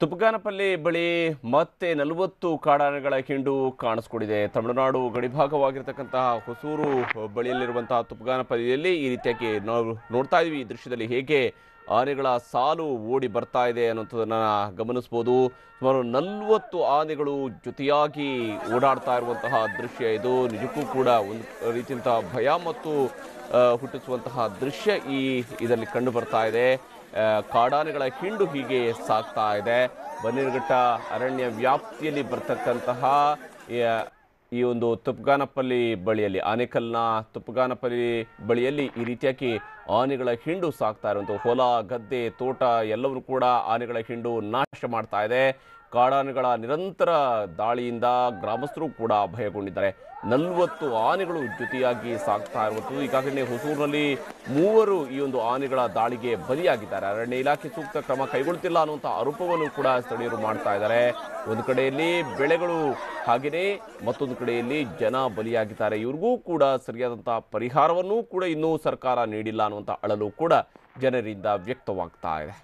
ತುಪ್ಪಗಾನಪಲ್ಲಿ ಬಳಿ ಮತ್ತೆ 40 ಕಾಡಾನೆಗಳ ಹಿಂಡು ಕಾಣಿಸ್ಕೊಂಡಿದೆ. ತಮಿಳುನಾಡು ಗಡಿಭಾಗವಾಗಿರತಕ್ಕಂತಹ ಹೊಸೂರು ಬಳಿಯಲ್ಲಿರುವಂತಹ ತುಪ್ಪಗಾನಪಲ್ಲಿಯಲ್ಲಿ ಈ ರೀತಿಯಾಗಿ ನಾವು ನೋಡ್ತಾ ಇದೀವಿ. ಈ ದೃಶ್ಯದಲ್ಲಿ ಹೇಗೆ ಆನೆಗಳ ಸಾಲು ಓಡಿ ಬರ್ತಾ ಇದೆ ಅನ್ನೋದನ್ನ ಗಮನಿಸಬಹುದು. ಸುಮಾರು 40 ಆನೆಗಳು ಜೊತೆಯಾಗಿ ಓಡಾಡ್ತಾ ಇರುವಂತಹ ದೃಶ್ಯ ಇದು. ನಿಜಕ್ಕೂ ಕೂಡ ಒಂದು ರೀತಿಯಂತಹ ಭಯ ಮತ್ತು ಹುಟ್ಟಿಸುವಂತಹ ದೃಶ್ಯ ಇದರಲ್ಲಿ ಕಂಡು ಬರ್ತಾ ಇದೆ. ಕಾಡಾನೆಗಳ ಹಿಂಡು ಹೀಗೆ ಸಾಗ್ತಾ ಇದೆ. ಬನ್ನೇರುಘಟ್ಟ ಅರಣ್ಯ ವ್ಯಾಪ್ತಿಯಲ್ಲಿ ಬರ್ತಕ್ಕಂತಹ ಈ ಒಂದು ತುಪ್ಪಗಾನಪಲ್ಲಿ ಬಳಿಯಲ್ಲಿ, ಆನೇಕಲ್ನ ತುಪ್ಪಗಾನಪಲ್ಲಿ ಬಳಿಯಲ್ಲಿ ಈ ರೀತಿಯಾಗಿ ಆನೆಗಳ ಹಿಂಡು ಸಾಗ್ತಾ ಇರುವಂಥ ಹೊಲ, ಗದ್ದೆ, ತೋಟ ಎಲ್ಲವೂ ಕೂಡ ಆನೆಗಳ ಹಿಂಡು ನಾಶ ಮಾಡ್ತಾ ಇದೆ. ಕಾಡಾನೆಗಳ ನಿರಂತರ ದಾಳಿಯಿಂದ ಗ್ರಾಮಸ್ಥರು ಕೂಡ ಭಯಗೊಂಡಿದ್ದಾರೆ. 40 ಆನೆಗಳು ಜೊತೆಯಾಗಿ ಸಾಗ್ತಾ ಇರುವಂಥದ್ದು. ಈಗಾಗಲೇ ಹೊಸೂರಿನಲ್ಲಿ 3 ಈ ಒಂದು ಆನೆಗಳ ದಾಳಿಗೆ ಬಲಿಯಾಗಿದ್ದಾರೆ. ಅರಣ್ಯ ಇಲಾಖೆ ಸೂಕ್ತ ಕ್ರಮ ಕೈಗೊಳ್ಳುತ್ತಿಲ್ಲ ಅನ್ನುವಂಥ ಆರೋಪವನ್ನು ಕೂಡ ಸ್ಥಳೀಯರು ಮಾಡ್ತಾ ಇದ್ದಾರೆ. ಒಂದು ಕಡೆಯಲ್ಲಿ ಬೆಳೆಗಳು, ಹಾಗೆಯೇ ಮತ್ತೊಂದು ಕಡೆಯಲ್ಲಿ ಜನ ಬಲಿಯಾಗಿದ್ದಾರೆ. ಇವ್ರಿಗೂ ಕೂಡ ಸರಿಯಾದಂಥ ಪರಿಹಾರವನ್ನೂ ಕೂಡ ಇನ್ನೂ ಸರ್ಕಾರ ನೀಡಿಲ್ಲ ಅನ್ನುವಂಥ ಅಳಲು ಕೂಡ ಜನರಿಂದ ವ್ಯಕ್ತವಾಗ್ತಾ ಇದೆ.